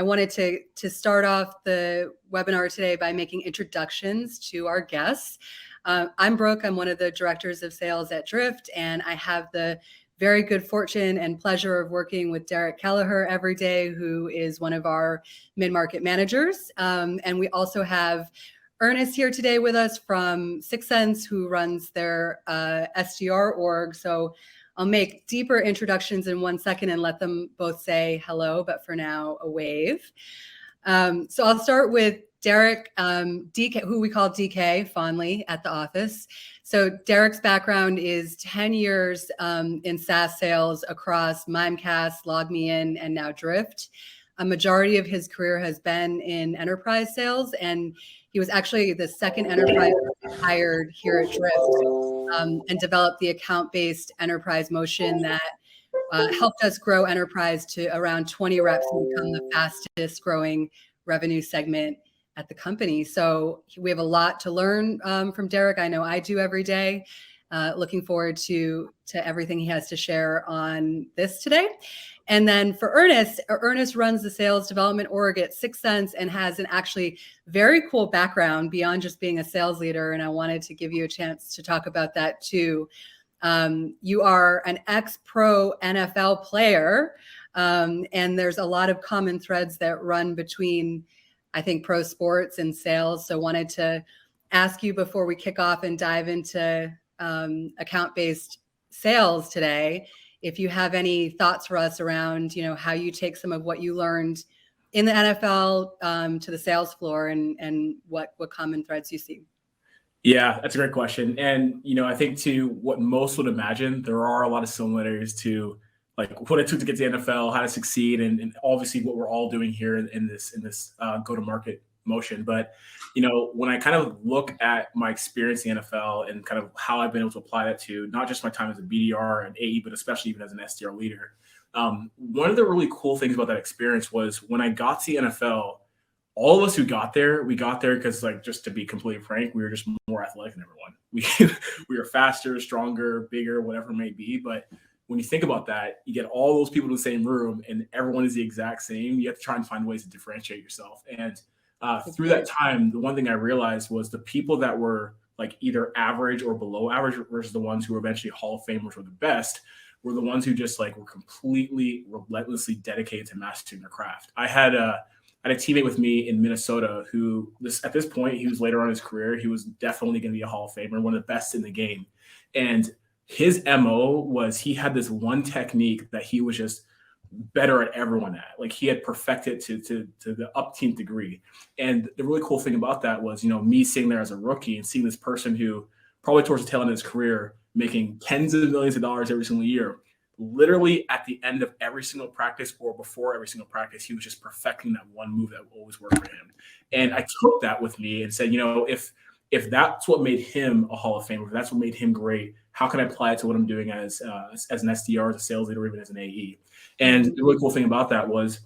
I wanted to start off the webinar today by making introductions to our guests. I'm Brooke. I'm one of the directors of sales at Drift, and I have the very good fortune and pleasure of working with Kelliher every day, who is one of our mid-market managers. And we also have Ernest here today with us from 6 Sense, who runs their SDR org. So I'll make deeper introductions in 1 second and let them both say hello, but for now, a wave. So I'll start with Derek, DK, who we call DK fondly at the office. So Derek's background is 10 years in SaaS sales across Mimecast, LogMeIn, and now Drift. A majority of his career has been in enterprise sales, and he was actually the second enterprise hired here at Drift and developed the account-based enterprise motion that helped us grow enterprise to around 20 reps and become the fastest growing revenue segment at the company. So we have a lot to learn from Derek. I know I do every day. Looking forward to everything he has to share on this today. And then for Ernest runs the sales development org at 6 Sense and has an actually very cool background beyond just being a sales leader. And I wanted to give you a chance to talk about that too. You are an ex-pro NFL player, and there's a lot of common threads that run between, I think, pro sports and sales. So wanted to ask you before we kick off and dive into account-based sales today, if you have any thoughts for us around, how you take some of what you learned in the NFL to the sales floor and what common threads you see. Yeah, that's a great question. And, I think to what most would imagine, there are a lot of similarities to like what it took to get to the NFL, how to succeed, and obviously what we're all doing here in this go-to-market motion. But, when I kind of look at my experience in the NFL and kind of how I've been able to apply that to not just my time as a BDR and AE, but especially even as an SDR leader, one of the really cool things about that experience was when I got to the NFL, all of us who got there, we got there because, like, just to be completely frank, we were just more athletic than everyone. We were faster, stronger, bigger, whatever it may be. But when you think about that, you get all those people in the same room and everyone is the exact same. You have to try and find ways to differentiate yourself. And through that time, the one thing I realized was the people that were like either average or below average versus the ones who were eventually Hall of Famers or the best were the ones who just like were completely relentlessly dedicated to mastering their craft. I had a teammate with me in Minnesota who at this point, he was later on in his career, he was definitely going to be a Hall of Famer, one of the best in the game. And his MO was he had this one technique that he was just better at everyone at. Like he had perfected to the upteenth degree. And the really cool thing about that was, me sitting there as a rookie and seeing this person who probably towards the tail end of his career, making tens of millions of dollars every single year, literally at the end of every single practice or before every single practice, he was just perfecting that one move that would always work for him. And I took that with me and said, if that's what made him a Hall of Famer, if that's what made him great, how can I apply it to what I'm doing as an SDR, as a sales leader, or even as an AE? And the really cool thing about that was,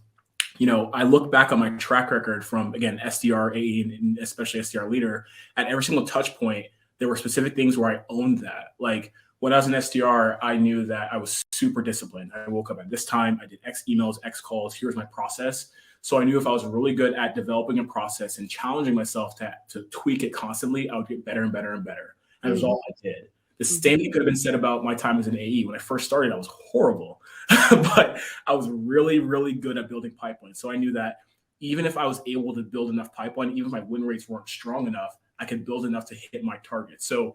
I look back on my track record from, again, SDR, AE, and especially SDR leader. At every single touch point, there were specific things where I owned that. Like when I was an SDR, I knew that I was super disciplined. I woke up at this time, I did X emails, X calls, here's my process. So I knew if I was really good at developing a process and challenging myself to tweak it constantly, I would get better and better and better. And that's all I did. The same thing could have been said about my time as an AE. When I first started, I was horrible, but I was really, really good at building pipelines. So I knew that even if I was able to build enough pipeline, even if my win rates weren't strong enough, I could build enough to hit my target. So,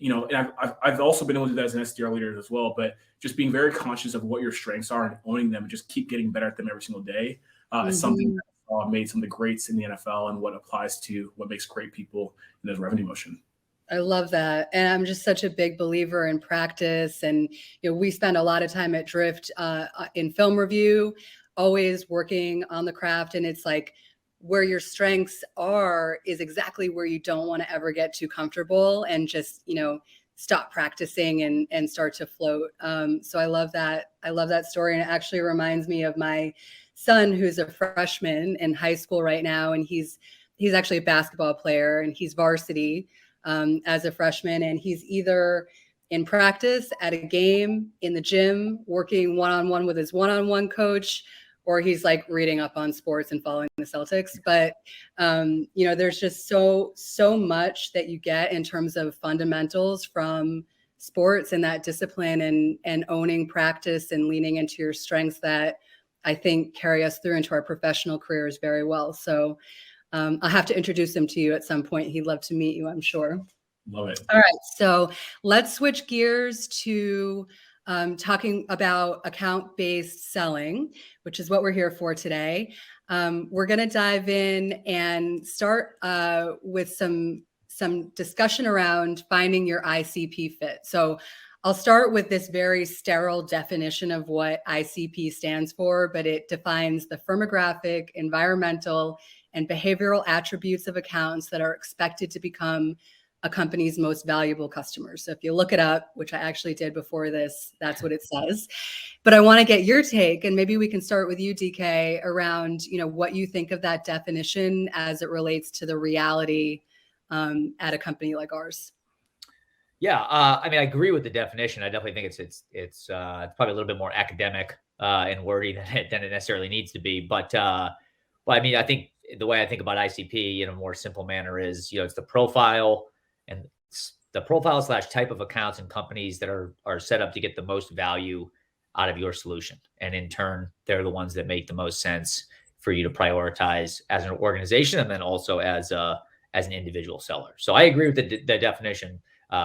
and I've also been able to do that as an SDR leader as well, but just being very conscious of what your strengths are and owning them and just keep getting better at them every single day is something that made some of the greats in the NFL and what applies to what makes great people in those revenue motion. I love that. And I'm just such a big believer in practice. And, we spend a lot of time at Drift in film review, always working on the craft. And it's like where your strengths are is exactly where you don't want to ever get too comfortable and just, stop practicing and start to float. So I love that. I love that story. And it actually reminds me of my son, who's a freshman in high school right now. And he's actually a basketball player and he's varsity as a freshman. And he's either in practice, at a game, in the gym, working one-on-one with his one-on-one coach, or he's like reading up on sports and following the Celtics. But there's just so much that you get in terms of fundamentals from sports and that discipline and owning practice and leaning into your strengths that I think carry us through into our professional careers very well. So I'll have to introduce him to you at some point. He'd love to meet you, I'm sure. Love it. All right. So let's switch gears to talking about account-based selling, which is what we're here for today. We're going to dive in and start with some discussion around finding your ICP fit. So I'll start with this very sterile definition of what ICP stands for, but it defines the firmographic, environmental, and behavioral attributes of accounts that are expected to become a company's most valuable customers. So if you look it up, which I actually did before this, that's what it says. But I want to get your take, and maybe we can start with you, DK, around what you think of that definition as it relates to the reality at a company like ours. Yeah, I mean, I agree with the definition. I definitely think it's probably a little bit more academic and wordy than it necessarily needs to be. But I mean, I think the way I think about ICP in a more simple manner is, it's the profile and the profile / type of accounts and companies that are set up to get the most value out of your solution. And in turn, they're the ones that make the most sense for you to prioritize as an organization and then also as an individual seller. So I agree with the definition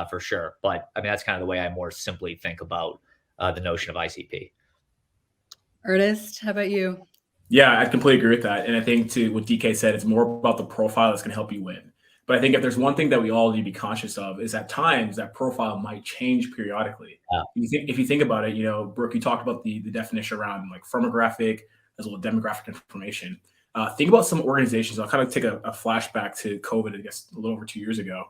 for sure. But I mean, that's kind of the way I more simply think about the notion of ICP. Ernest, how about you? Yeah, I completely agree with that. And I think to what DK said, it's more about the profile that's going to help you win. But I think if there's one thing that we all need to be conscious of is at times that profile might change periodically. Yeah. If you think about it, Brooke, you talked about the definition around like firmographic as well as demographic information. Think about some organizations. I'll kind of take a flashback to COVID, I guess, a little over 2 years ago.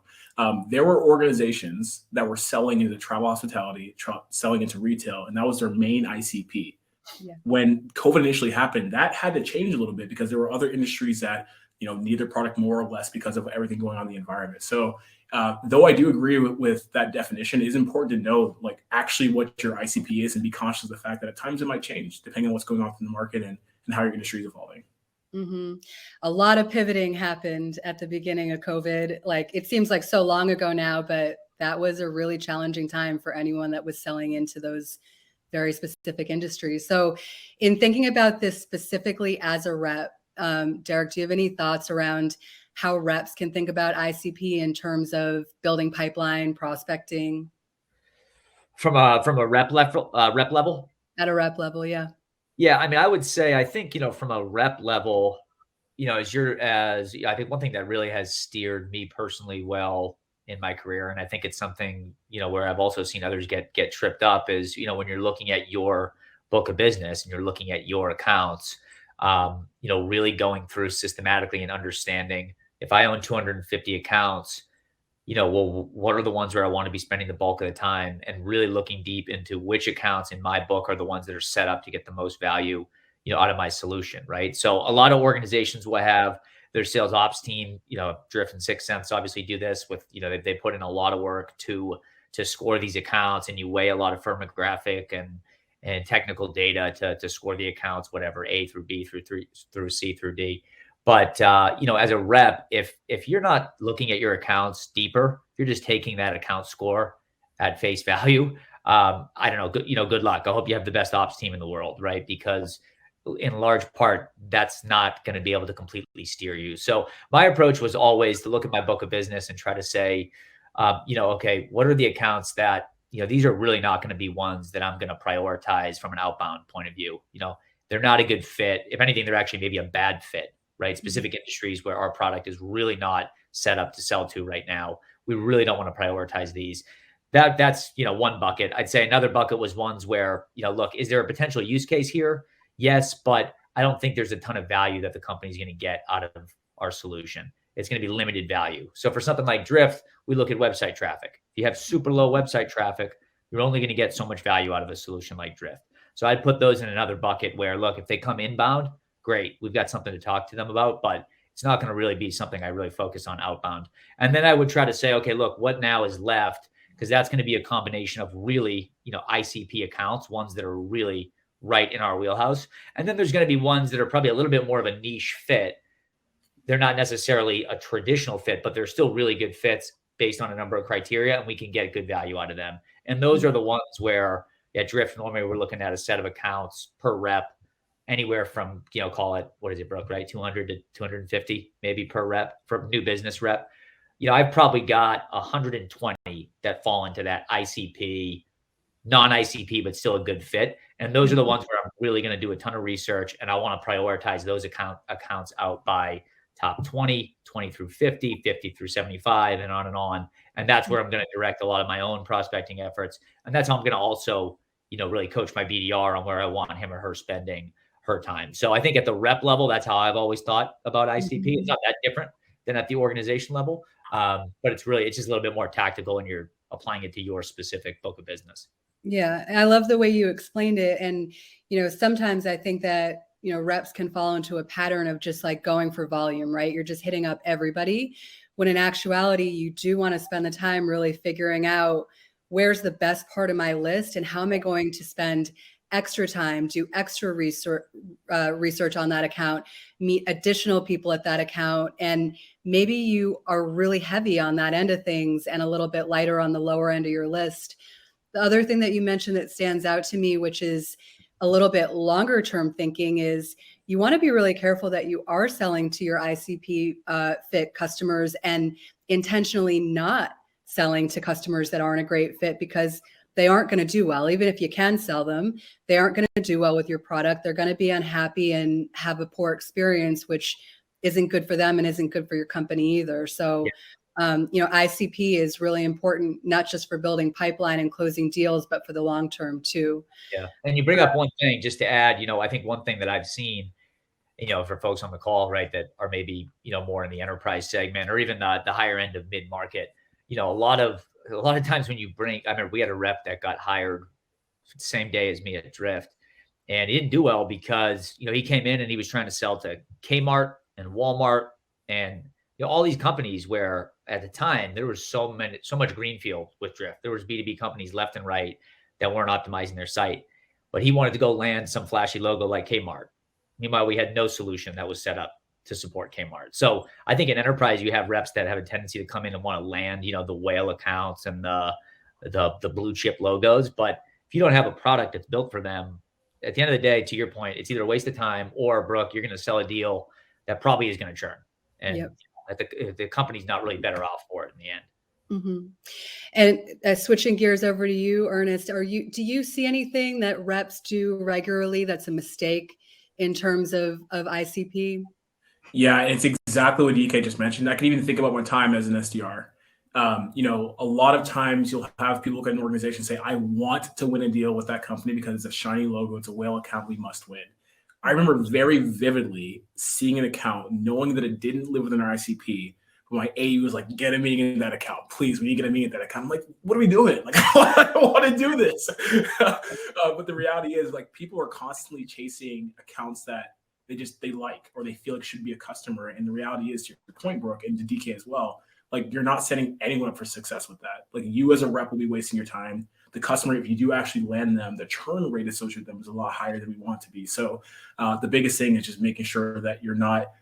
There were organizations that were selling into travel hospitality, selling into retail, and that was their main ICP. Yeah. When COVID initially happened, that had to change a little bit because there were other industries that need their product more or less because of everything going on in the environment. So though I do agree with that definition, it is important to know like actually what your ICP is and be conscious of the fact that at times it might change depending on what's going on in the market and how your industry is evolving. Mm-hmm. A lot of pivoting happened at the beginning of COVID. Like it seems like so long ago now, but that was a really challenging time for anyone that was selling into those very specific industries. So in thinking about this specifically as a rep, Derek, do you have any thoughts around how reps can think about ICP in terms of building pipeline, prospecting? From a rep level? At a rep level, yeah. Yeah, I mean, I would say, I think, from a rep level, I think one thing that really has steered me personally well in my career, and I think it's something, where I've also seen others get tripped up is, when you're looking at your book of business and you're looking at your accounts, really going through systematically and understanding if I own 250 accounts, well, what are the ones where I want to be spending the bulk of the time and really looking deep into which accounts in my book are the ones that are set up to get the most value, out of my solution. Right. So a lot of organizations will have their sales ops team, Drift and Sixth Sense obviously do this with, they put in a lot of work to score these accounts, and you weigh a lot of firmographic and technical data to score the accounts, whatever, A through B through C through D. But, as a rep, if you're not looking at your accounts deeper, if you're just taking that account score at face value, I don't know, good luck. I hope you have the best ops team in the world, right? Because in large part, that's not going to be able to completely steer you. So my approach was always to look at my book of business and try to say, okay, what are the accounts that, these are really not going to be ones that I'm going to prioritize from an outbound point of view. They're not a good fit. If anything, they're actually maybe a bad fit. Right? Specific industries where our product is really not set up to sell to right now. We really don't want to prioritize these. That's, one bucket. I'd say another bucket was ones where, look, is there a potential use case here? Yes, but I don't think there's a ton of value that the company's going to get out of our solution. It's going to be limited value. So for something like Drift, we look at website traffic. If you have super low website traffic, you're only going to get so much value out of a solution like Drift. So I'd put those in another bucket where, look, if they come inbound, great, we've got something to talk to them about, but it's not going to really be something I really focus on outbound. And then I would try to say, okay, look, what now is left? Because that's going to be a combination of really, ICP accounts, ones that are really, right in our wheelhouse. And then there's going to be ones that are probably a little bit more of a niche fit. They're not necessarily a traditional fit, but they're still really good fits based on a number of criteria, and we can get good value out of them. And those are the ones where at Drift, normally we're looking at a set of accounts per rep, anywhere from, call it, what is it, Brooke, right? 200 to 250 maybe per rep for new business rep. I've probably got 120 that fall into that ICP, non-ICP, but still a good fit. And those are the ones where I'm really going to do a ton of research, and I want to prioritize those accounts out by top 20, 20 through 50, 50 through 75, and on and on. And that's where I'm going to direct a lot of my own prospecting efforts. And that's how I'm going to also, really coach my BDR on where I want him or her spending her time. So I think at the rep level, that's how I've always thought about ICP. It's not that different than at the organization level. But it's just a little bit more tactical, and you're applying it to your specific book of business. Yeah. I love the way you explained it. And, sometimes I think that, reps can fall into a pattern of just like going for volume, right? You're just hitting up everybody, when in actuality, you do want to spend the time really figuring out where's the best part of my list and how am I going to spend extra time, do extra research on that account, meet additional people at that account. And maybe you are really heavy on that end of things and a little bit lighter on the lower end of your list. The other thing that you mentioned that stands out to me, which is a little bit longer term thinking, is you want to be really careful that you are selling to your ICP fit customers and intentionally not selling to customers that aren't a great fit, because they aren't going to do well. Even if you can sell them, they aren't going to do well with your product. They're going to be unhappy and have a poor experience, which isn't good for them and isn't good for your company either. So, ICP is really important, not just for building pipeline and closing deals, but for the long term too. Yeah. And you bring up one thing just to add, I think one thing that I've seen, for folks on the call, right, that are maybe, more in the enterprise segment or even the higher end of mid-market, a lot of times when I remember we had a rep that got hired the same day as me at Drift, and he didn't do well because, he came in and he was trying to sell to Kmart and Walmart and, all these companies where at the time there was so much greenfield with Drift. There was B2B companies left and right that weren't optimizing their site, but he wanted to go land some flashy logo like Kmart. Meanwhile, we had no solution that was set up to support Kmart. So I think in enterprise, you have reps that have a tendency to come in and want to land, the whale accounts and the blue chip logos. But if you don't have a product that's built for them, at the end of the day, to your point, it's either a waste of time or, Brooke, you're going to sell a deal that probably is going to churn. And the company's not really better off for it in the end. Mm-hmm. And switching gears over to you, Ernest, do you see anything that reps do regularly that's a mistake in terms of ICP? Yeah, it's exactly what DK just mentioned. I can even think about my time as an SDR. A lot of times you'll have people look at an organization and say, I want to win a deal with that company because it's a shiny logo, it's a whale account, we must win. I remember very vividly seeing an account, knowing that it didn't live within our ICP, but my AE was like, get a meeting in that account, please. We need to get a meeting in that account. I'm like, what are we doing? Like, I don't want to do this. But the reality is, like, people are constantly chasing accounts that they like, or they feel like should be a customer. And the reality is, to your point, Brooke, and to DK as well, like, you're not setting anyone up for success with that. Like, you as a rep will be wasting your time. The customer, if you do actually land them, the churn rate associated with them is a lot higher than we want it to be. So the biggest thing is just making sure that you're not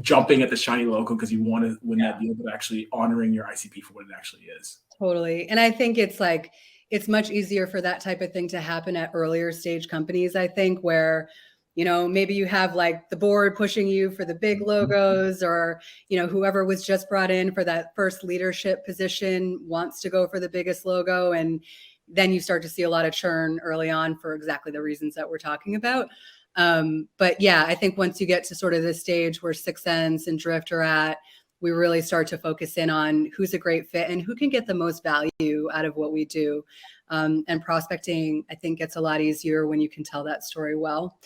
jumping at the shiny logo because you want to win that deal, but actually honoring your ICP for what it actually is. Totally. And I think it's much easier for that type of thing to happen at earlier stage companies, I think, where maybe you have like the board pushing you for the big logos, or, whoever was just brought in for that first leadership position wants to go for the biggest logo. And then you start to see a lot of churn early on for exactly the reasons that we're talking about. But yeah, I think once you get to sort of this stage where 6 Sense and Drift are at, we really start to focus in on who's a great fit and who can get the most value out of what we do. And prospecting, I think, gets a lot easier when you can tell that story well.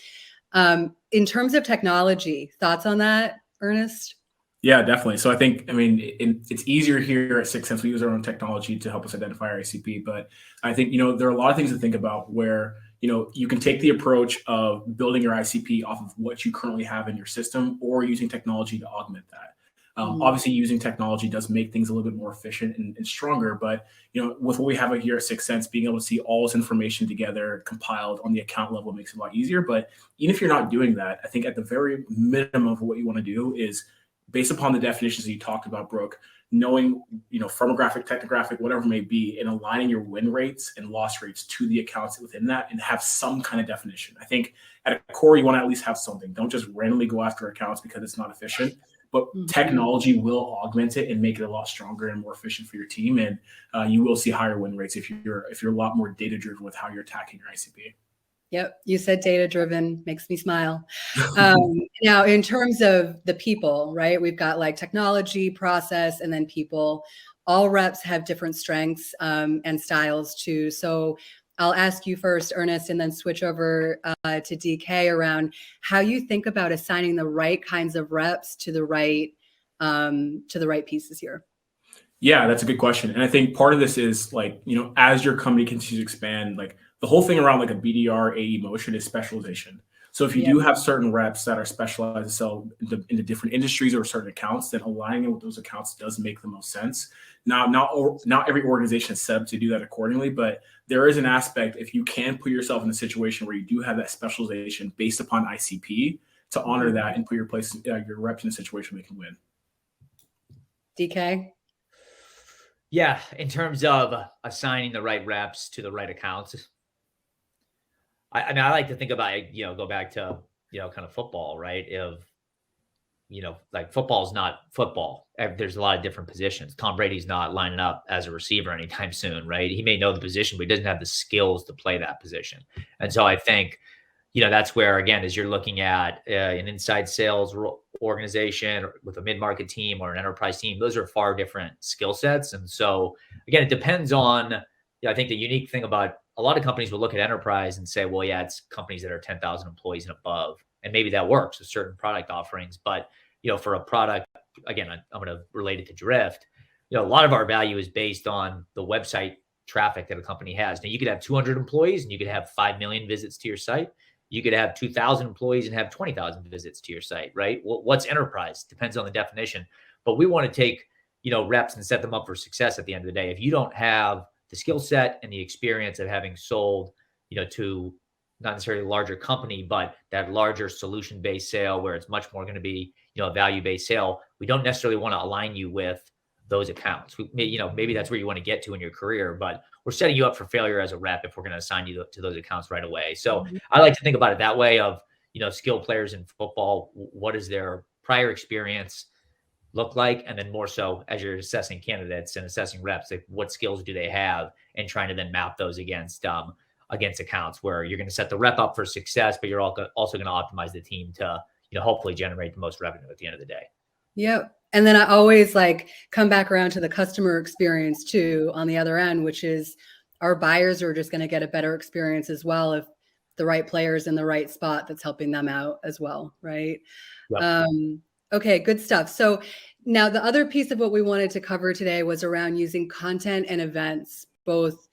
In terms of technology, thoughts on that, Ernest? Yeah, definitely. So I think, it's easier here at 6 Sense. We use our own technology to help us identify our ICP, but I think, there are a lot of things to think about where, you can take the approach of building your ICP off of what you currently have in your system or using technology to augment that. Obviously, using technology does make things a little bit more efficient and stronger. But with what we have here at 6sense, being able to see all this information together, compiled on the account level, makes it a lot easier. But even if you're not doing that, I think at the very minimum of what you want to do is, based upon the definitions that you talked about, Brooke, knowing, firmographic, technographic, whatever it may be, and aligning your win rates and loss rates to the accounts within that and have some kind of definition. I think at a core, you want to at least have something. Don't just randomly go after accounts because it's not efficient, but technology will augment it and make it a lot stronger and more efficient for your team. And you will see higher win rates if you're a lot more data driven with how you're attacking your ICP. Yep. You said data driven, makes me smile. Now, in terms of the people, right, we've got like technology, process, and then people. All reps have different strengths and styles too. So I'll ask you first, Ernest, and then switch over to DK around how you think about assigning the right kinds of reps to the right pieces here. Yeah, that's a good question. And I think part of this is like, as your company continues to expand, like the whole thing around like a BDR AE motion is specialization. So if you do have certain reps that are specialized to sell into different industries or certain accounts, then aligning it with those accounts does make the most sense. Now, not every organization is set up to do that accordingly, but there is an aspect, if you can put yourself in a situation where you do have that specialization based upon ICP, to honor that and put your reps in a situation where they can win. DK? Yeah, in terms of assigning the right reps to the right accounts, I mean, I like to think about it, go back to, kind of football, right? Like football is not football. There's a lot of different positions. Tom Brady's not lining up as a receiver anytime soon, right? He may know the position, but he doesn't have the skills to play that position. And so I think, that's where, again, as you're looking at an inside sales organization with a mid-market team or an enterprise team, those are far different skill sets. And so, again, it depends on, I think the unique thing about a lot of companies will look at enterprise and say, well, yeah, it's companies that are 10,000 employees and above. And maybe that works with certain product offerings. But, for a product, again, I'm going to relate it to Drift. A lot of our value is based on the website traffic that a company has. Now, you could have 200 employees and you could have 5 million visits to your site. You could have 2,000 employees and have 20,000 visits to your site, right? What's enterprise? Depends on the definition. But we want to take, reps and set them up for success at the end of the day. If you don't have the skill set and the experience of having sold, to not necessarily a larger company, but that larger solution-based sale where it's much more going to be, a value-based sale, we don't necessarily want to align you with those accounts. Maybe that's where you want to get to in your career, but we're setting you up for failure as a rep if we're going to assign you to those accounts right away. So I like to think about it that way of, skilled players in football, what does their prior experience look like? And then more so as you're assessing candidates and assessing reps, like what skills do they have, and trying to then map those against accounts where you're going to set the rep up for success, but you're also going to optimize the team to, hopefully generate the most revenue at the end of the day. Yep. And then I always come back around to the customer experience too, on the other end, which is our buyers are just going to get a better experience as well if the right player's in the right spot that's helping them out as well. Right. Yep. Okay, good stuff. So now the other piece of what we wanted to cover today was around using content and events, both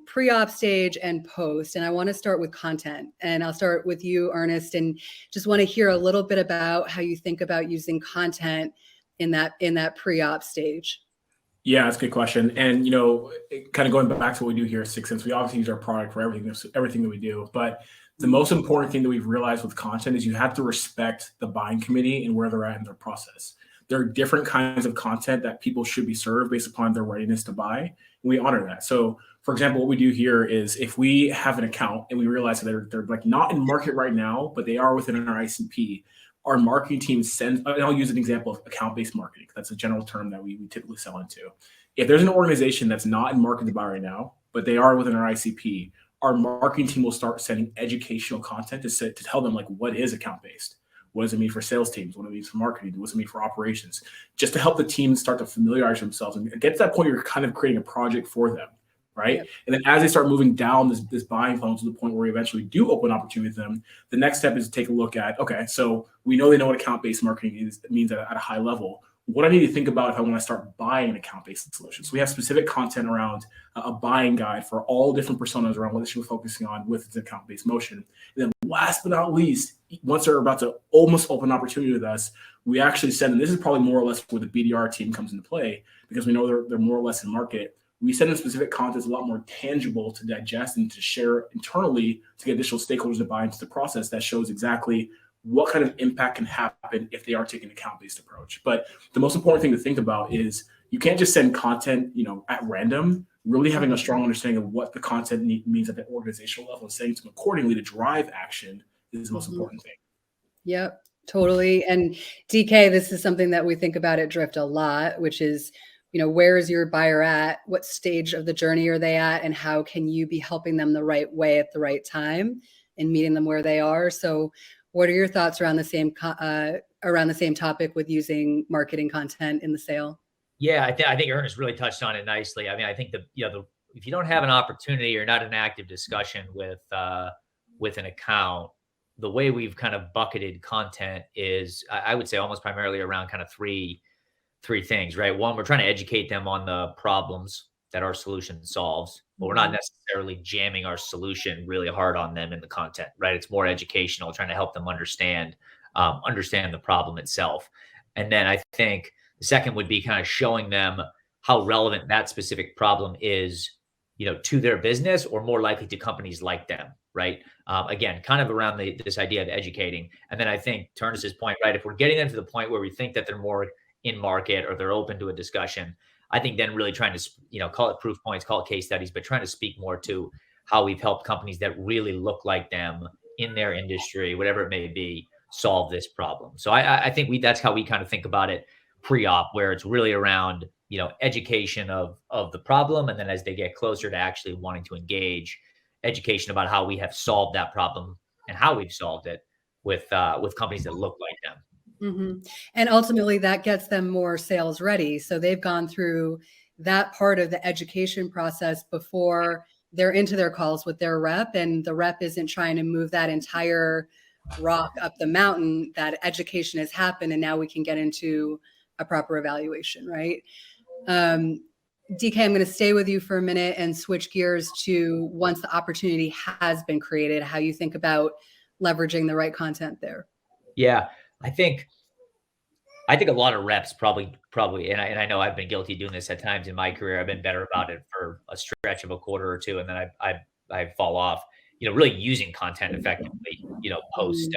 pre-op stage and post. And I want to start with content, and I'll start with you, Ernest, and just want to hear a little bit about how you think about using content in that pre-op stage. Yeah, that's a good question. And, kind of going back to what we do here at 6sense, we obviously use our product for everything that we do. But the most important thing that we've realized with content is you have to respect the buying committee and where they're at in their process. There are different kinds of content that people should be served based upon their readiness to buy. And we honor that. So, for example, what we do here is if we have an account and we realize that they're not in market right now, but they are within our ICP, our marketing team sends, and I'll use an example of account-based marketing. That's a general term that we typically sell into. If there's an organization that's not in market to buy right now, but they are within our ICP, our marketing team will start sending educational content to tell them what is account-based. What does it mean for sales teams? What does it mean for marketing? What does it mean for operations? Just to help the team start to familiarize themselves and get to that point, you're kind of creating a project for them, right? Yep. And then as they start moving down this buying funnel to the point where we eventually do open opportunity with them, the next step is to take a look at, okay, so we know they know what account-based marketing means at a high level. What I need to think about if I want to start buying an account-based solution. So we have specific content around a buying guide for all different personas around what they should be focusing on with its account-based motion. And then last but not least, once they're about to almost open opportunity with us, we actually send, and this is probably more or less where the BDR team comes into play, because we know they're more or less in market. We send them specific content that's a lot more tangible to digest and to share internally to get additional stakeholders to buy into the process that shows exactly what kind of impact can happen if they are taking an account-based approach. But the most important thing to think about is you can't just send content, at random. Really having a strong understanding of what the content means at the organizational level and setting them accordingly to drive action is the most important thing. Yep, totally. And DK, this is something that we think about at Drift a lot, which is, where is your buyer at? What stage of the journey are they at? And how can you be helping them the right way at the right time and meeting them where they are? So what are your thoughts around the same topic with using marketing content in the sale? Yeah, I think Ernest really touched on it nicely. I mean, I think if you don't have an opportunity or not an active discussion with an account, the way we've kind of bucketed content is, I would say, almost primarily around kind of three things, right? One, we're trying to educate them on the problems that our solution solves, but we're not necessarily jamming our solution really hard on them in the content, right? It's more educational, trying to help them understand the problem itself. And then I think the second would be kind of showing them how relevant that specific problem is, to their business, or more likely to companies like them, right? Again, kind of around this idea of educating. And then I think, to Ernest's point, right, if we're getting them to the point where we think that they're more in market or they're open to a discussion, I think then really trying to, call it proof points, call it case studies, but trying to speak more to how we've helped companies that really look like them in their industry, whatever it may be, solve this problem. So I think that's how we kind of think about it pre-op, where it's really around, education of the problem. And then as they get closer to actually wanting to engage, education about how we have solved that problem and how we've solved it with companies that look like them. Mm-hmm. And ultimately that gets them more sales ready. So they've gone through that part of the education process before they're into their calls with their rep, and the rep isn't trying to move that entire rock up the mountain. That education has happened, and now we can get into a proper evaluation, right? DK, I'm going to stay with you for a minute and switch gears to, once the opportunity has been created, how you think about leveraging the right content there. Yeah, I think a lot of reps probably, and I know I've been guilty of doing this at times in my career. I've been better about it for a stretch of a quarter or two, and then I fall off. Really using content effectively. Post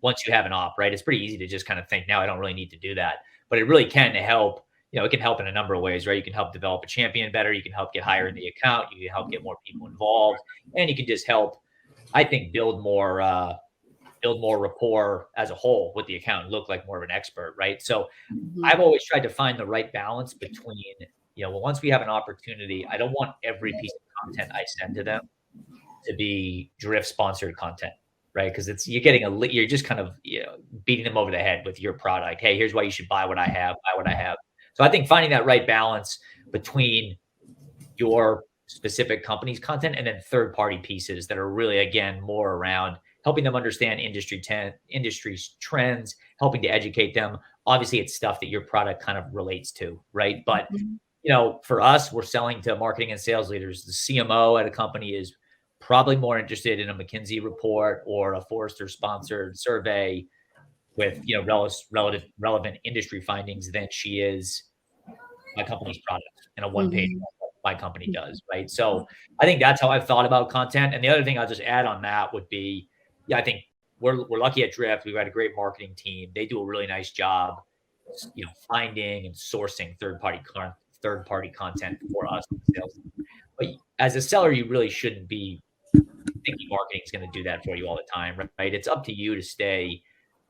once you have an op, right? It's pretty easy to just kind of think, now I don't really need to do that, but it really can help. It can help in a number of ways, right? You can help develop a champion better. You can help get higher in the account. You can help get more people involved, and you can just help, I think, build more rapport as a whole with the account and look like more of an expert, right? So I've always tried to find the right balance between, once we have an opportunity, I don't want every piece of content I send to them to be Drift sponsored content, right? Because you're just kind of beating them over the head with your product. Hey, here's why you should buy what I have. So I think finding that right balance between your specific company's content and then third-party pieces that are really, again, more around helping them understand industry's trends, helping to educate them. Obviously, it's stuff that your product kind of relates to, right? But, for us, we're selling to marketing and sales leaders. The CMO at a company is probably more interested in a McKinsey report or a Forrester-sponsored survey with, relevant industry findings than she is my company's product in a one-page my company does, right? So I think that's how I've thought about content. And the other thing I'll just add on that would be, I think we're lucky at Drift. We've got a great marketing team. They do a really nice job, finding and sourcing third-party content for us. But as a seller, you really shouldn't be thinking marketing is going to do that for you all the time, right? It's up to you to stay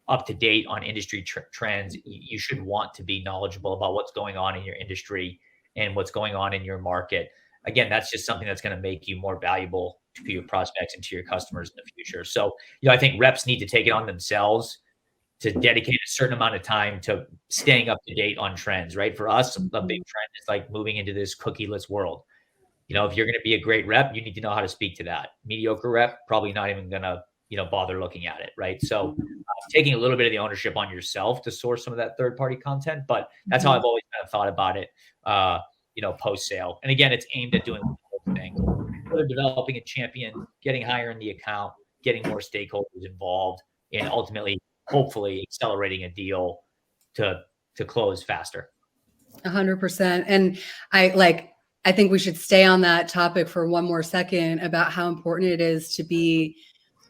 up to date on industry trends. You should want to be knowledgeable about what's going on in your industry and what's going on in your market. Again, that's just something that's going to make you more valuable to your prospects and to your customers in the future. So, I think reps need to take it on themselves to dedicate a certain amount of time to staying up to date on trends, right? For us, a big trend is like moving into this cookieless world. If you're going to be a great rep, you need to know how to speak to that. Mediocre rep, probably not even going to, bother looking at it, right? So taking a little bit of the ownership on yourself to source some of that third-party content, but that's how I've always kind of thought about it, post-sale. And again, it's aimed at doing things. Whether developing a champion, getting higher in the account, getting more stakeholders involved, in ultimately, hopefully accelerating a deal to close faster. 100%. And I think we should stay on that topic for one more second about how important it is to be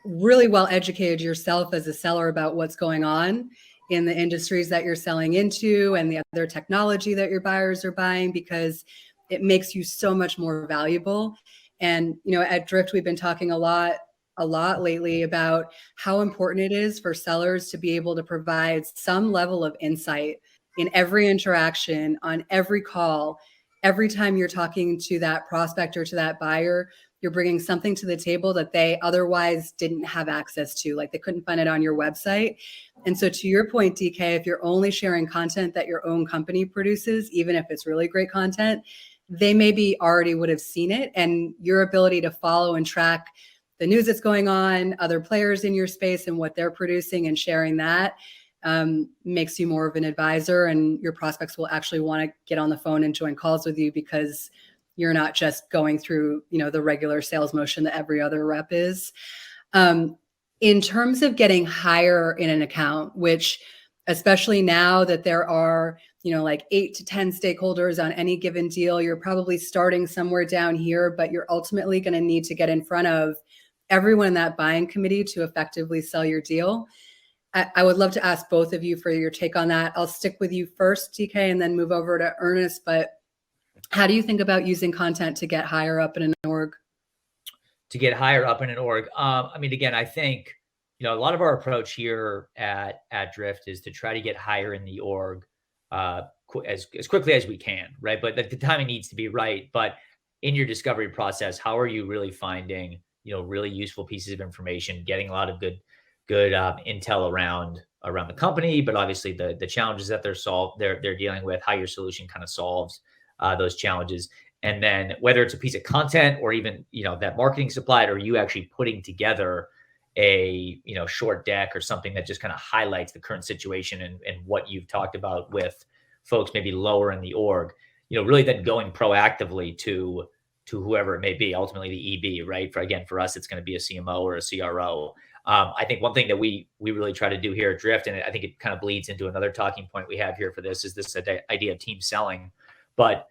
really well educated yourself as a seller about what's going on in the industries that you're selling into and the other technology that your buyers are buying, because it makes you so much more valuable. And, at Drift, we've been talking a lot lately about how important it is for sellers to be able to provide some level of insight in every interaction, on every call. Every time you're talking to that prospect or to that buyer, you're bringing something to the table that they otherwise didn't have access to, like they couldn't find it on your website. And so to your point, DK, if you're only sharing content that your own company produces, even if it's really great content, they maybe already would have seen it. And your ability to follow and track the news that's going on, other players in your space and what they're producing and sharing that makes you more of an advisor, and your prospects will actually want to get on the phone and join calls with you because you're not just going through, the regular sales motion that every other rep is. In terms of getting higher in an account, which especially now that there are, like 8 to 10 stakeholders on any given deal, you're probably starting somewhere down here, but you're ultimately going to need to get in front of everyone in that buying committee to effectively sell your deal. I would love to ask both of you for your take on that. I'll stick with you first, DK, and then move over to Ernest. But how do you think about using content to get higher up in an org? To get higher up in an org. Again, I think, a lot of our approach here at Drift is to try to get higher in the org as quickly as we can, right? But the timing needs to be right. But in your discovery process, how are you really finding, really useful pieces of information, getting a lot of good intel around the company, but obviously the challenges that they're dealing with, how your solution kind of solves those challenges. And then whether it's a piece of content or even, that marketing supplied, or you actually putting together a, short deck or something that just kind of highlights the current situation and what you've talked about with folks maybe lower in the org, really then going proactively to whoever it may be, ultimately the EB, right? For us, it's going to be a CMO or a CRO. I think one thing that we really try to do here at Drift, and I think it kind of bleeds into another talking point we have here for this, is this idea of team selling. But,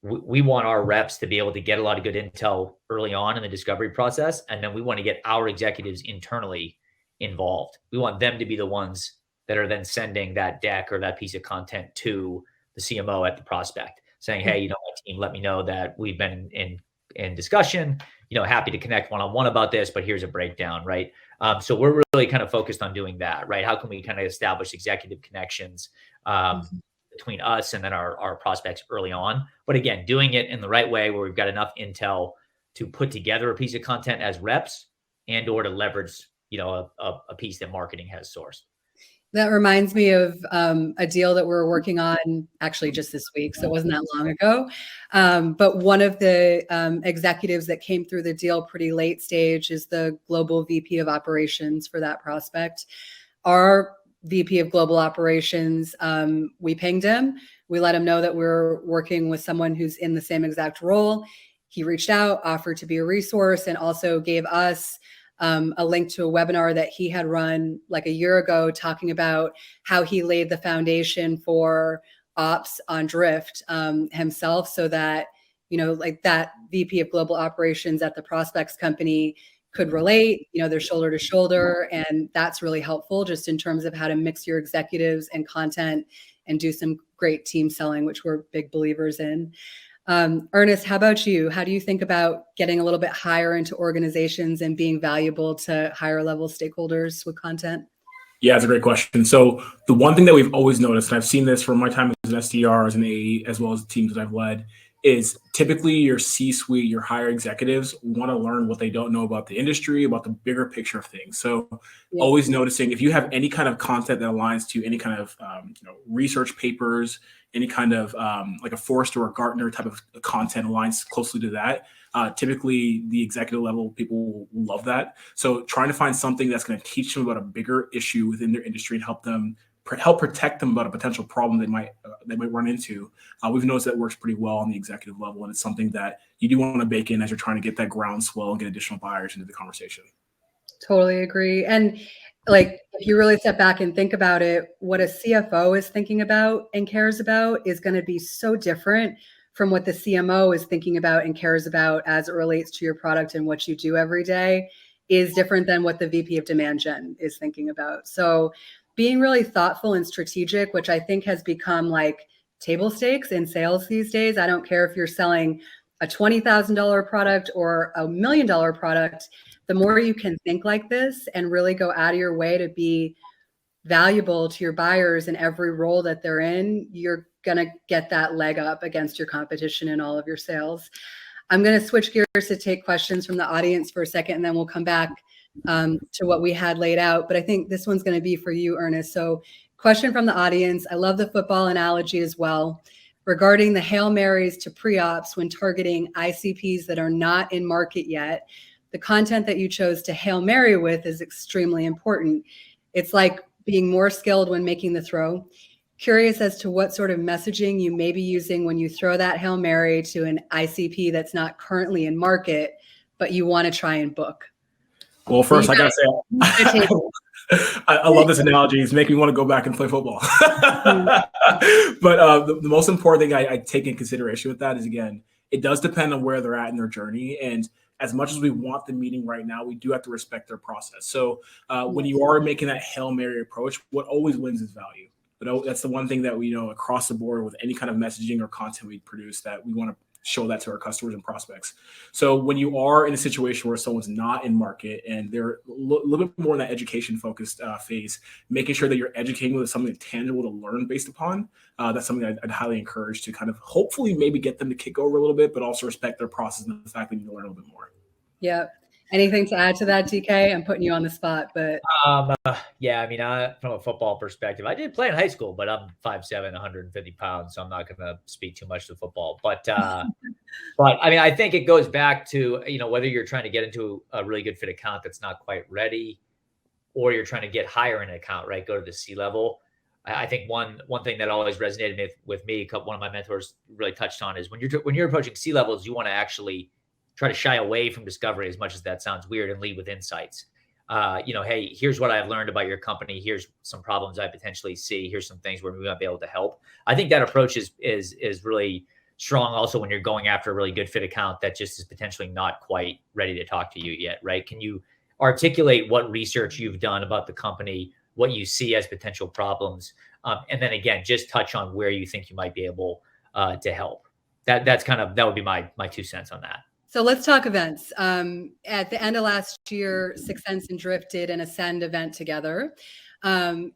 we want our reps to be able to get a lot of good intel early on in the discovery process. And then we want to get our executives internally involved. We want them to be the ones that are then sending that deck or that piece of content to the CMO at the prospect, saying, hey, my team let me know that we've been in discussion, happy to connect one-on-one about this, but here's a breakdown, right? So we're really kind of focused on doing that, right? How can we kind of establish executive connections between us and then our prospects early on? But again, doing it in the right way where we've got enough intel to put together a piece of content as reps and or to leverage, a piece that marketing has sourced. That reminds me of a deal that we're working on actually just this week. So it wasn't that long ago. But one of the executives that came through the deal pretty late stage is the global VP of operations for that prospect. Our VP of global operations, we pinged him. We let him know that we're working with someone who's in the same exact role. He reached out, offered to be a resource, and also gave us a link to a webinar that he had run like a year ago, talking about how he laid the foundation for ops on Drift himself, so that, like that VP of global operations at the prospects company could relate, they're shoulder to shoulder. And that's really helpful just in terms of how to mix your executives and content and do some great team selling, which we're big believers in. Ernest, how about you? How do you think about getting a little bit higher into organizations and being valuable to higher level stakeholders with content? Yeah, it's a great question. So the one thing that we've always noticed, and I've seen this from my time as an SDR, as an AE, as well as the teams that I've led, is typically your C-suite, your higher executives want to learn what they don't know about the industry, about the bigger picture of things. So always noticing if you have any kind of content that aligns to any kind of research papers, any kind of like a Forrester or Gartner type of content aligns closely to that. Typically, the executive level people will love that. So trying to find something that's going to teach them about a bigger issue within their industry and help protect them about a potential problem they might run into. We've noticed that works pretty well on the executive level, and it's something that you do want to bake in as you're trying to get that groundswell and get additional buyers into the conversation. Totally agree. And like if you really step back and think about it, what a CFO is thinking about and cares about is going to be so different from what the CMO is thinking about and cares about as it relates to your product and what you do every day is different than what the VP of Demand Gen is thinking about. So being really thoughtful and strategic, which I think has become like table stakes in sales these days. I don't care if you're selling a $20,000 product or a $1 million product. The more you can think like this and really go out of your way to be valuable to your buyers in every role that they're in, you're going to get that leg up against your competition in all of your sales. I'm going to switch gears to take questions from the audience for a second, and then we'll come back to what we had laid out. But I think this one's going to be for you, Ernest. So question from the audience. I love the football analogy as well. Regarding the Hail Marys to pre-ops when targeting ICPs that are not in market yet, the content that you chose to Hail Mary with is extremely important. It's like being more skilled when making the throw. Curious as to what sort of messaging you may be using when you throw that Hail Mary to an ICP that's not currently in market, but you want to try and book. Well, first, I got to say, I love this analogy. It's making me want to go back and play football. But the most important thing I take in consideration with that is, again, it does depend on where they're at in their journey. And as much as we want the meeting right now, we do have to respect their process. So when you are making that Hail Mary approach, what always wins is value. But that's the one thing that we know across the board with any kind of messaging or content we produce, that we want to show that to our customers and prospects. So when you are in a situation where someone's not in market and they're a little bit more in that education focused phase, making sure that you're educating with something tangible to learn based upon, that's something I'd highly encourage to kind of hopefully maybe get them to kick over a little bit, but also respect their process and the fact that you need to learn a little bit more. Yeah. Anything to add to that, DK? I'm putting you on the spot, but yeah, I mean, from a football perspective, I did play in high school, but I'm 5'7", 150 pounds, so I'm not going to speak too much to football. But I mean, I think it goes back to, whether you're trying to get into a really good fit account that's not quite ready, or you're trying to get higher in an account, right? Go to the C level. I think one thing that always resonated with me, one of my mentors really touched on, is when you're approaching C levels, you want to actually try to shy away from discovery, as much as that sounds weird, and lead with insights. Hey, here's what I've learned about your company. Here's some problems I potentially see. Here's some things where we might be able to help. I think that approach is really strong also when you're going after a really good fit account that just is potentially not quite ready to talk to you yet, right? Can you articulate what research you've done about the company, what you see as potential problems, and then again, just touch on where you think you might be able to help. That would be my 2 cents on that. So let's talk events. At the end of last year, Sixth Sense and Drift did an Ascend event together. And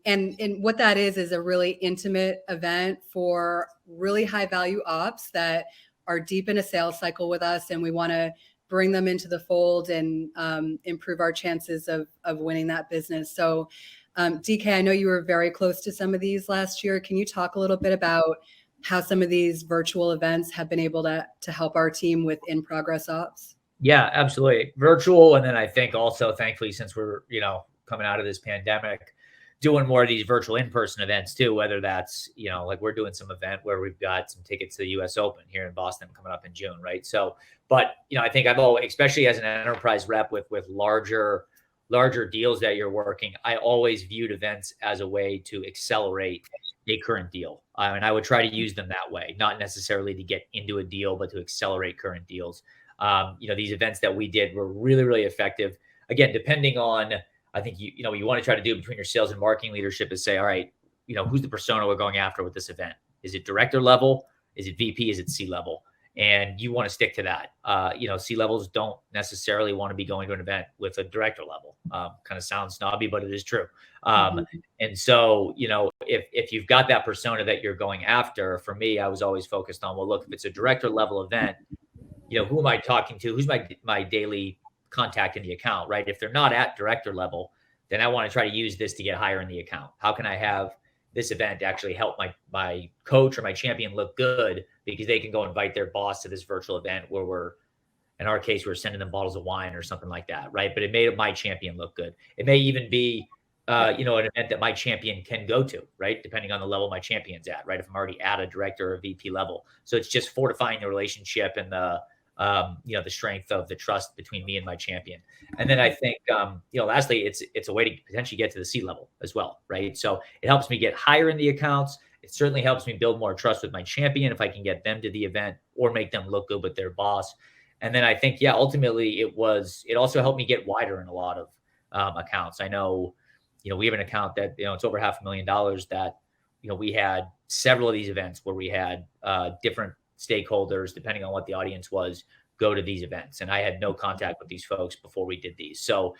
what that is a really intimate event for really high value ops that are deep in a sales cycle with us. And we want to bring them into the fold and improve our chances of winning that business. So DK, I know you were very close to some of these last year. Can you talk a little bit about how some of these virtual events have been able to help our team with in-progress ops? Yeah, absolutely. Virtual. And then I think also, thankfully, since we're, coming out of this pandemic, doing more of these virtual in-person events too, whether that's, like we're doing some event where we've got some tickets to the US Open here in Boston coming up in June, right? So, but, I think I've always, especially as an enterprise rep with larger deals that you're working, I always viewed events as a way to accelerate a current deal. And I would try to use them that way, not necessarily to get into a deal, but to accelerate current deals. These events that we did were really, really effective. Again, depending on, I think, you want to try to do between your sales and marketing leadership is say, all right, who's the persona we're going after with this event? Is it director level? Is it VP? Is it C level? And you want to stick to that. C levels don't necessarily want to be going to an event with a director level. Kind of sounds snobby, but it is true. And so, if you've got that persona that you're going after, for me, I was always focused on, well, look, if it's a director level event, who am I talking to? Who's my daily contact in the account, right? If they're not at director level, then I want to try to use this to get higher in the account. How can I have this event actually help my coach or my champion look good, because they can go invite their boss to this virtual event where in our case, we're sending them bottles of wine or something like that, right? But it made my champion look good. It may even be, an event that my champion can go to, right? Depending on the level my champion's at, right? If I'm already at a director or VP level. So it's just fortifying the relationship and the the strength of the trust between me and my champion. And then I think, lastly, it's a way to potentially get to the C level as well, right? So it helps me get higher in the accounts. It certainly helps me build more trust with my champion if I can get them to the event or make them look good with their boss. And then I think, ultimately it also helped me get wider in a lot of accounts. I know, we have an account that, it's over $500,000 that, we had several of these events where we had different stakeholders, depending on what the audience was, go to these events. And I had no contact with these folks before we did these. So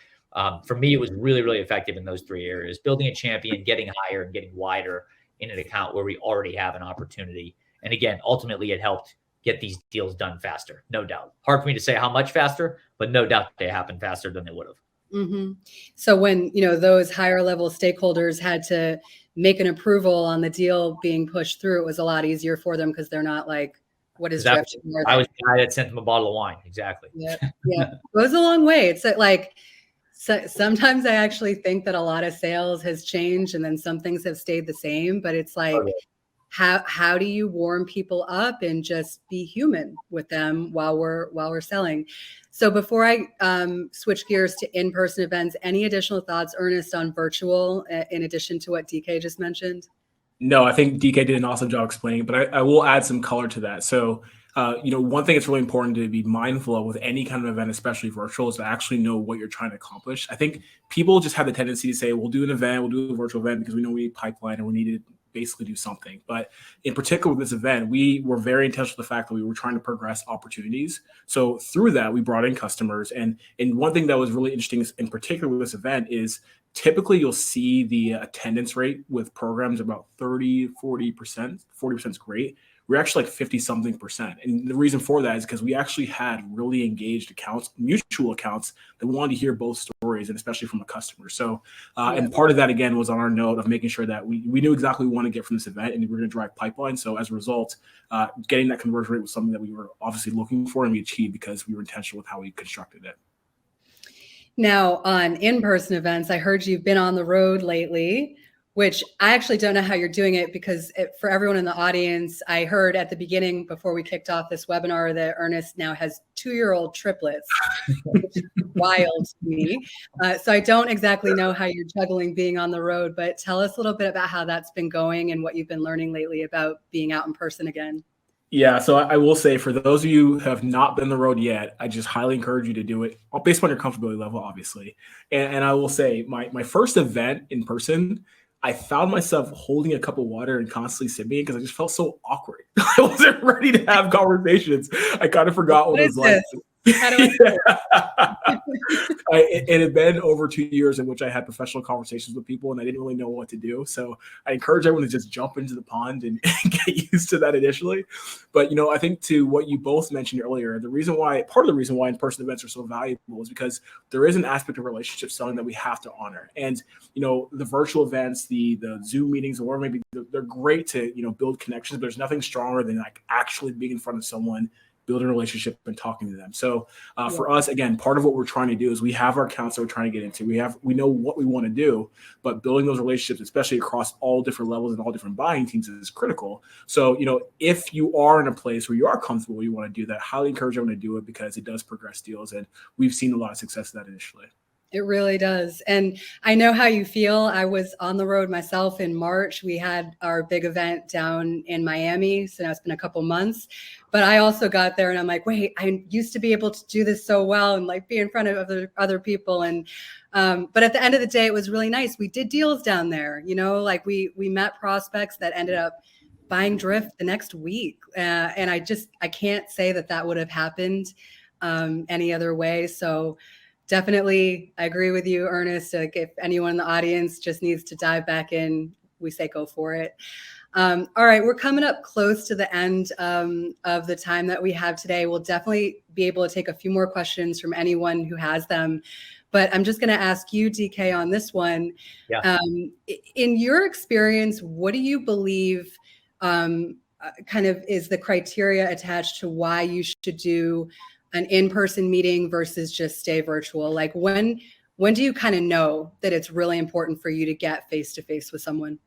for me, it was really, really effective in those three areas: building a champion, getting higher, and getting wider in an account where we already have an opportunity. And again, ultimately, it helped get these deals done faster, no doubt. Hard for me to say how much faster, but no doubt they happen faster than they would have. Mm-hmm. So when, those higher level stakeholders had to make an approval on the deal being pushed through, it was a lot easier for them because they're not like, what is Drift? I was the guy that sent them a bottle of wine. Exactly. Yeah. It goes a long way. It's like, sometimes I actually think that a lot of sales has changed and then some things have stayed the same, but it's like, how do you warm people up and just be human with them while we're selling? So before I switch gears to in-person events, any additional thoughts, Ernest, on virtual in addition to what DK just mentioned? No, I think DK did an awesome job explaining, but I will add some color to that. So, one thing that's really important to be mindful of with any kind of event, especially virtual, is to actually know what you're trying to accomplish. I think people just have the tendency to say, we'll do an event, we'll do a virtual event because we know we need pipeline and we need to basically do something. But in particular with this event, we were very intentional with the fact that we were trying to progress opportunities. So through that, we brought in customers. And one thing that was really interesting in particular with this event is typically you'll see the attendance rate with programs about 30, 40%. 40% is great. We're actually like 50 something percent. And the reason for that is because we actually had really engaged accounts, mutual accounts that wanted to hear both stories, and especially from a customer. So, and part of that, again, was on our note of making sure that we knew exactly what we want to get from this event and we're going to drive pipeline. So as a result, getting that conversion rate was something that we were obviously looking for and we achieved because we were intentional with how we constructed it. Now, on in-person events, I heard you've been on the road lately, which I actually don't know how you're doing it because for everyone in the audience, I heard at the beginning before we kicked off this webinar that Ernest now has 2-year-old triplets, which is wild to me. So I don't exactly know how you're juggling being on the road, but tell us a little bit about how that's been going and what you've been learning lately about being out in person again. Yeah, so I will say for those of you who have not been on the road yet, I just highly encourage you to do it based on your comfortability level, obviously. And I will say my first event in person, I found myself holding a cup of water and constantly sipping because I just felt so awkward. I wasn't ready to have conversations. I kind of forgot what it was like. It had been over 2 years in which I had professional conversations with people and I didn't really know what to do. So I encourage everyone to just jump into the pond and get used to that initially. But, I think to what you both mentioned earlier, part of the reason why in-person events are so valuable is because there is an aspect of relationship selling that we have to honor. And, the virtual events, the Zoom meetings, or maybe they're great to, build connections, but there's nothing stronger than like actually being in front of someone, building a relationship and talking to them. So for us, again, part of what we're trying to do is we have our accounts that we're trying to get into. We know what we want to do, but building those relationships, especially across all different levels and all different buying teams, is critical. So, if you are in a place where you are comfortable, you want to do that, highly encourage everyone to do it because it does progress deals. And we've seen a lot of success in that initially. It really does. And I know how you feel. I was on the road myself in March. We had our big event down in Miami. So now it's been a couple months. But I also got there and I'm like, wait, I used to be able to do this so well and like be in front of other people. And but at the end of the day, it was really nice. We did deals down there, like we met prospects that ended up buying Drift the next week. And I can't say that would have happened any other way. So definitely, I agree with you, Ernest. Like if anyone in the audience just needs to dive back in, we say go for it. All right, we're coming up close to the end of the time that we have today. We'll definitely be able to take a few more questions from anyone who has them. But I'm just going to ask you, DK, on this one. Yeah. In your experience, what do you believe kind of is the criteria attached to why you should do an in-person meeting versus just stay virtual? Like when do you kind of know that it's really important for you to get face-to-face with someone?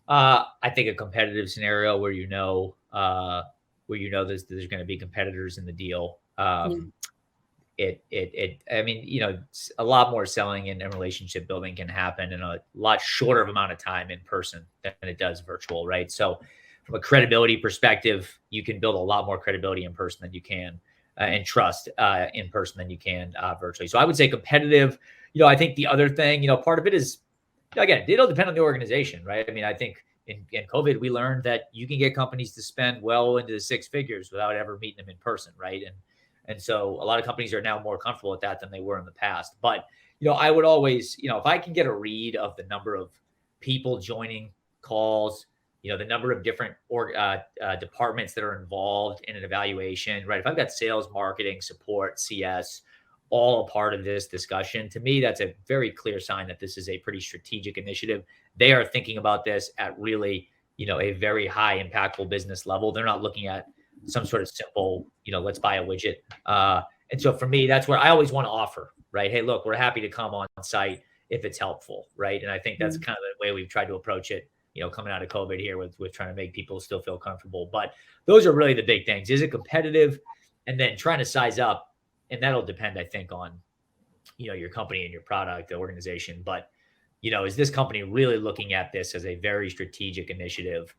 I think a competitive scenario where there's going to be competitors in the deal. I mean, a lot more selling and relationship building can happen in a lot shorter amount of time in person than it does virtual, right? So from a credibility perspective, you can build a lot more credibility in person than you can and trust in person than you can virtually. So I would say competitive. I think the other thing, part of it is, again, it'll depend on the organization, right? I mean, I think in COVID, we learned that you can get companies to spend well into the six figures without ever meeting them in person, right? And so a lot of companies are now more comfortable with that than they were in the past. But, I would always, if I can get a read of the number of people joining calls, the number of different departments that are involved in an evaluation, right? If I've got sales, marketing, support, CS, all a part of this discussion, to me, that's a very clear sign that this is a pretty strategic initiative. They are thinking about this at really, a very high impactful business level. They're not looking at some sort of simple, let's buy a widget. And so for me, that's where I always want to offer, right? Hey, look, we're happy to come on site if it's helpful, right? And I think that's kind of the way we've tried to approach it, coming out of COVID here with trying to make people still feel comfortable. But those are really the big things. Is it competitive? And then trying to size up. And that'll depend, I think, on, your company and your product, the organization. But, is this company really looking at this as a very strategic initiative?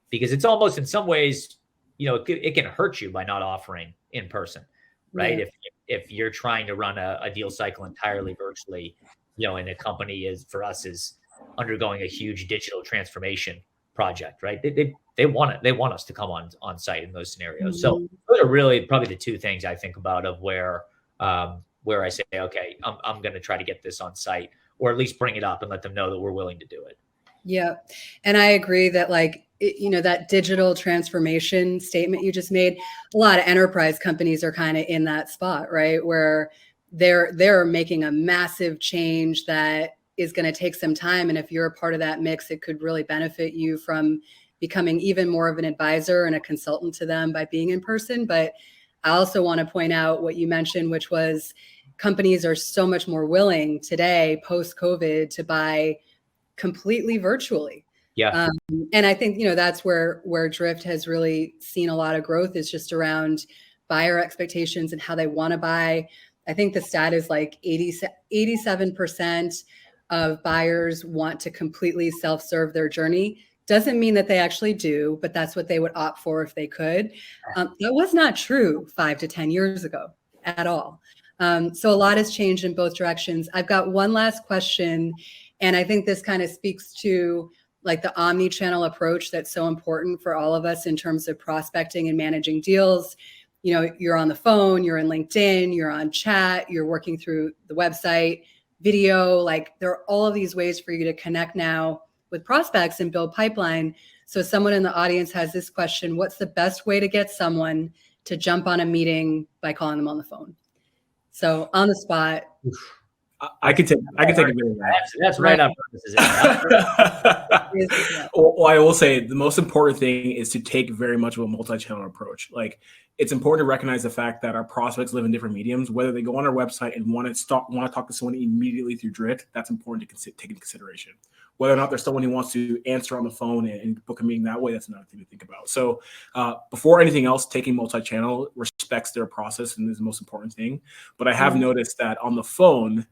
Because it's almost in some ways, it can hurt you by not offering in person, right? Yeah. If you're trying to run a deal cycle entirely virtually, and a company for us is undergoing a huge digital transformation project, right? They want us to come on site in those scenarios. So those are really probably the two things I think about of where I say, okay, I'm going to try to get this on site, or at least bring it up and let them know that we're willing to do it. Yeah. And I agree that that digital transformation statement you just made, a lot of enterprise companies are kind of in that spot, right? Where they're making a massive change that is going to take some time. And if you're a part of that mix, it could really benefit you from becoming even more of an advisor and a consultant to them by being in person. But I also want to point out what you mentioned, which was companies are so much more willing today, post-COVID, to buy completely virtually. Yeah. And I think, that's where Drift has really seen a lot of growth, is just around buyer expectations and how they want to buy. I think the stat is like 87% of buyers want to completely self-serve their journey. Doesn't mean that they actually do, but that's what they would opt for if they could. That was not true 5 to 10 years ago at all. So a lot has changed in both directions. I've got one last question, and I think this kind of speaks to the omni-channel approach that's so important for all of us in terms of prospecting and managing deals. You're on the phone, you're in LinkedIn, you're on chat, you're working through the website, video. There are all of these ways for you to connect now with prospects and build pipeline. So someone in the audience has this question: what's the best way to get someone to jump on a meeting by calling them on the phone? So on the spot. I could take a bit of that. That's right up. Well, I will say the most important thing is to take very much of a multi-channel approach. It's important to recognize the fact that our prospects live in different mediums. Whether they go on our website and want to talk to someone immediately through Drift, that's important to take into consideration. Whether or not there's someone who wants to answer on the phone and book a meeting that way, that's another thing to think about. So before anything else, taking multi-channel respects their process and is the most important thing. But I have noticed that on the phone,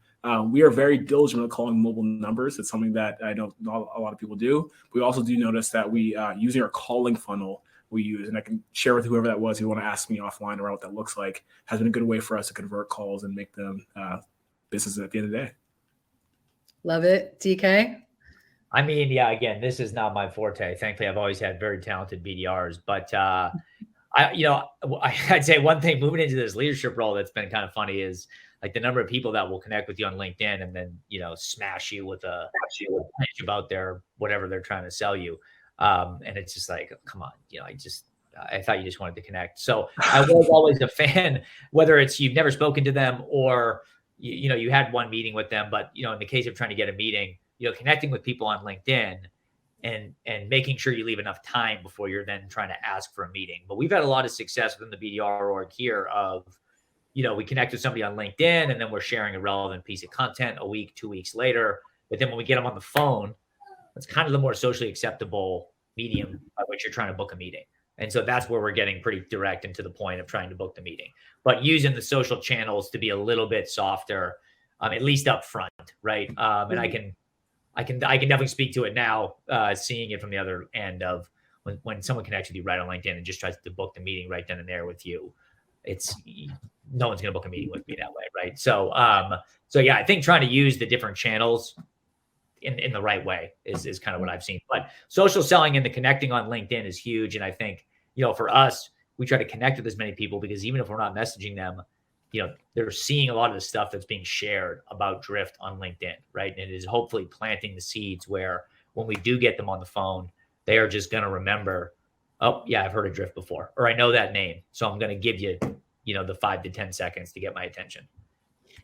we are very diligent at calling mobile numbers. It's something that I know not a lot of people do. We also do notice that we, using our calling funnel we use, and I can share with whoever that was who want to ask me offline around what that looks like, has been a good way for us to convert calls and make them business at the end of the day. Love it. DK? I mean, yeah, again, this is not my forte. Thankfully, I've always had very talented BDRs, but I'd say one thing moving into this leadership role that's been kind of funny is the number of people that will connect with you on LinkedIn and then, smash you with a pitch about whatever they're trying to sell you. And it's just come on, I thought you just wanted to connect. So I was always a fan, whether it's you've never spoken to them or, you had one meeting with them, but, in the case of trying to get a meeting, connecting with people on LinkedIn and making sure you leave enough time before you're then trying to ask for a meeting. But we've had a lot of success within the BDR org here of, we connect with somebody on LinkedIn and then we're sharing a relevant piece of content a week, 2 weeks later. But then when we get them on the phone, it's kind of the more socially acceptable medium by which you're trying to book a meeting. And so that's where we're getting pretty direct and to the point of trying to book the meeting, but using the social channels to be a little bit softer, at least up front, right? And I can definitely speak to it now, seeing it from the other end of when someone connects with you right on LinkedIn and just tries to book the meeting right then and there with you. No one's going to book a meeting with me that way, right? So yeah, I think trying to use the different channels in the right way is kind of what I've seen. But social selling and the connecting on LinkedIn is huge. And I think, for us, we try to connect with as many people because even if we're not messaging them, they're seeing a lot of the stuff that's being shared about Drift on LinkedIn, right? And it is hopefully planting the seeds where when we do get them on the phone, they are just going to remember, oh yeah, I've heard of Drift before, or I know that name. So I'm going to give you, the 5 to 10 seconds to get my attention.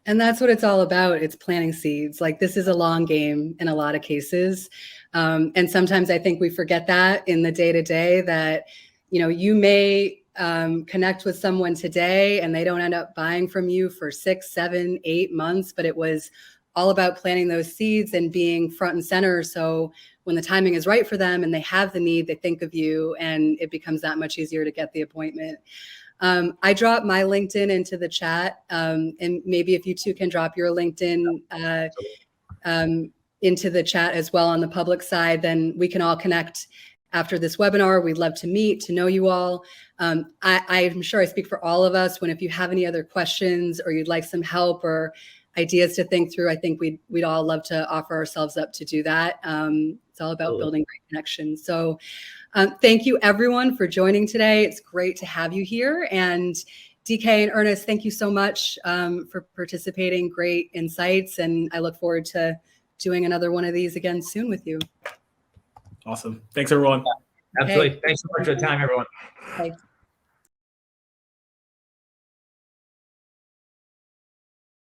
And that's what it's all about. It's planting seeds. Like, this is a long game in a lot of cases. And sometimes I think we forget that in the day-to-day that, you may connect with someone today and they don't end up buying from you for 6, 7, 8 months, but it was all about planting those seeds and being front and center. So when the timing is right for them and they have the need, they think of you, and it becomes that much easier to get the appointment. I dropped my LinkedIn into the chat, and maybe if you two can drop your LinkedIn into the chat as well on the public side, then we can all connect after this webinar. We'd love to meet, to know you all. I'm sure I speak for all of us when if you have any other questions or you'd like some help or ideas to think through, I think we'd all love to offer ourselves up to do that. It's all about building great connections. So thank you everyone for joining today. It's great to have you here. And DK and Ernest, thank you so much for participating. Great insights. And I look forward to doing another one of these again soon with you. Awesome. Thanks, everyone. Absolutely. Thanks so much for the time, everyone. Bye.